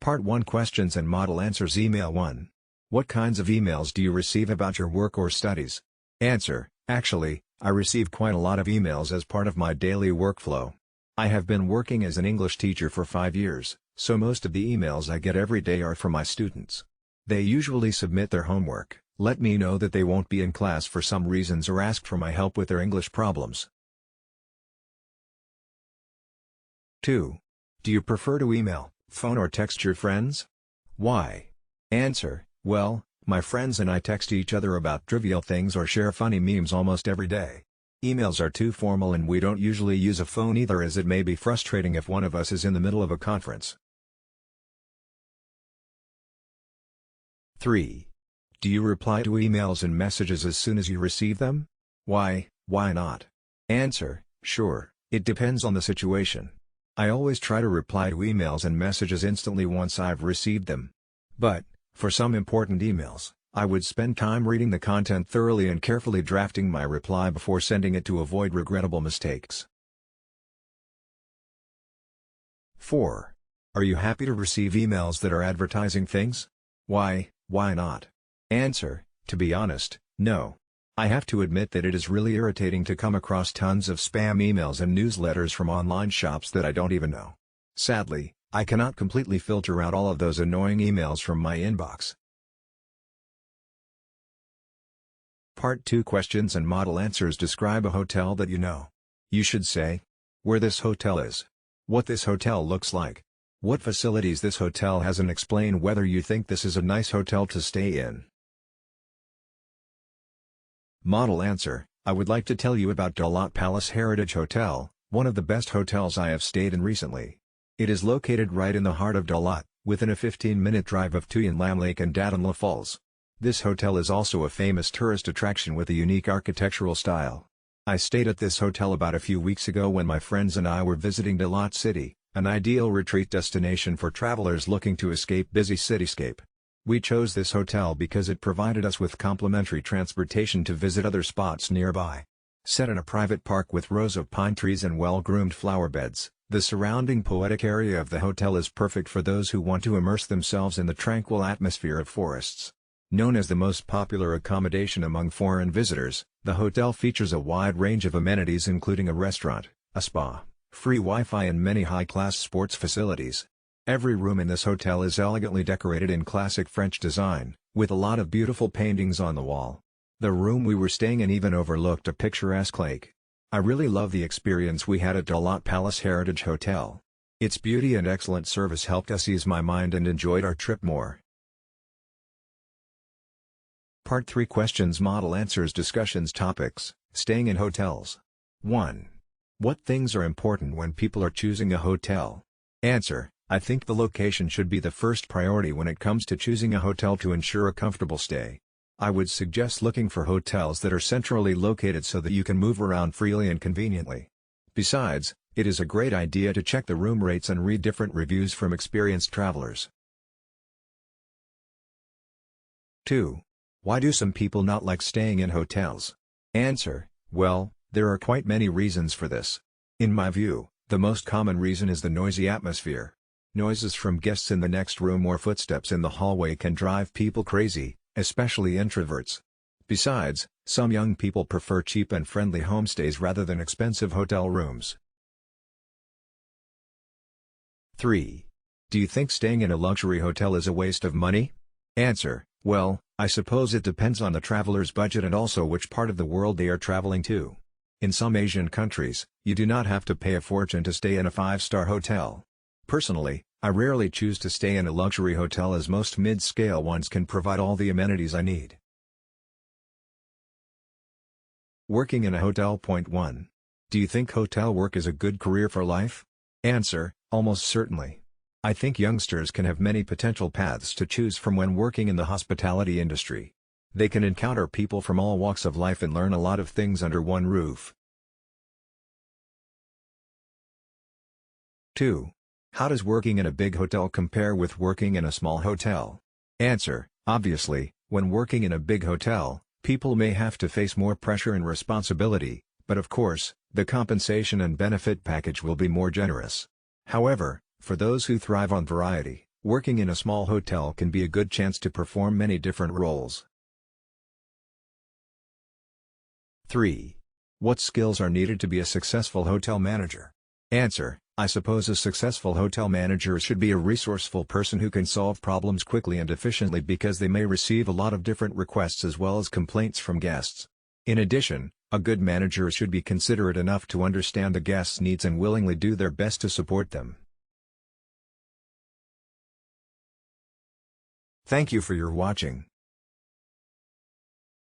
Part 1 Questions and Model Answers. Email 1. What kinds of emails do you receive about your work or studies? Answer: Actually, I receive quite a lot of emails as part of my daily workflow. I have been working as an English teacher for 5 years, so most of the emails I get every day are from my students. They usually submit their homework, let me know that they won't be in class for some reasons, or ask for my help with their English problems. 2. Do you prefer to email, phone or text your friends? Why? Answer: Well, my friends and I text each other about trivial things or share funny memes almost every day. Emails are too formal and we don't usually use a phone either, as it may be frustrating if one of us is in the middle of a conference. 3. Do you reply to emails and messages as soon as you receive them? Why not? Answer: Sure, it depends on the situation. I always try to reply to emails and messages instantly once I've received them. But, for some important emails, I would spend time reading the content thoroughly and carefully drafting my reply before sending it to avoid regrettable mistakes. 4. Are you happy to receive emails that are advertising things? Why not? Answer: To be honest, no. I have to admit that it is really irritating to come across tons of spam emails and newsletters from online shops that I don't even know. Sadly, I cannot completely filter out all of those annoying emails from my inbox. Part 2 Questions and Model Answers. Describe a hotel that you know. You should say where this hotel is, what this hotel looks like, what facilities this hotel has, and explain whether you think this is a nice hotel to stay in. Model answer: I would like to tell you about Dalat Palace Heritage Hotel, one of the best hotels I have stayed in recently. It is located right in the heart of Dalat, within a 15-minute drive of Tuyan Lam Lake and Datanla Falls. This hotel is also a famous tourist attraction with a unique architectural style. I stayed at this hotel about a few weeks ago when my friends and I were visiting Dalat City, an ideal retreat destination for travelers looking to escape busy cityscape. We chose this hotel because it provided us with complimentary transportation to visit other spots nearby. Set in a private park with rows of pine trees and well-groomed flower beds, the surrounding poetic area of the hotel is perfect for those who want to immerse themselves in the tranquil atmosphere of forests. Known as the most popular accommodation among foreign visitors, the hotel features a wide range of amenities including a restaurant, a spa, free Wi-Fi and many high-class sports facilities. Every room in this hotel is elegantly decorated in classic French design, with a lot of beautiful paintings on the wall. The room we were staying in even overlooked a picturesque lake. I really love the experience we had at Dalat Palace Heritage Hotel. Its beauty and excellent service helped us ease my mind and enjoyed our trip more. Part 3 Questions Model Answers Discussions Topics: Staying in hotels. 1. What things are important when people are choosing a hotel? Answer: I think the location should be the first priority when it comes to choosing a hotel to ensure a comfortable stay. I would suggest looking for hotels that are centrally located so that you can move around freely and conveniently. Besides, it is a great idea to check the room rates and read different reviews from experienced travelers. 2. Why do some people not like staying in hotels? Answer: Well, there are quite many reasons for this. In my view, the most common reason is the noisy atmosphere. Noises from guests in the next room or footsteps in the hallway can drive people crazy, especially introverts. Besides, some young people prefer cheap and friendly homestays rather than expensive hotel rooms. 3. Do you think staying in a luxury hotel is a waste of money? Answer: Well, I suppose it depends on the traveler's budget and also which part of the world they are traveling to. In some Asian countries, you do not have to pay a fortune to stay in a 5-star hotel. Personally, I rarely choose to stay in a luxury hotel as most mid-scale ones can provide all the amenities I need. Working in a hotel. Point 1. Do you think hotel work is a good career for life? Answer: Almost certainly. I think youngsters can have many potential paths to choose from when working in the hospitality industry. They can encounter people from all walks of life and learn a lot of things under one roof. 2. How does working in a big hotel compare with working in a small hotel? Answer: Obviously, when working in a big hotel, people may have to face more pressure and responsibility, but of course, the compensation and benefit package will be more generous. However, for those who thrive on variety, Working in a small hotel can be a good chance to perform many different roles. 3. What skills are needed to be a successful hotel manager? Answer: I suppose a successful hotel manager should be a resourceful person who can solve problems quickly and efficiently because they may receive a lot of different requests as well as complaints from guests. In addition, a good manager should be considerate enough to understand the guests' needs and willingly do their best to support them. Thank you for your watching.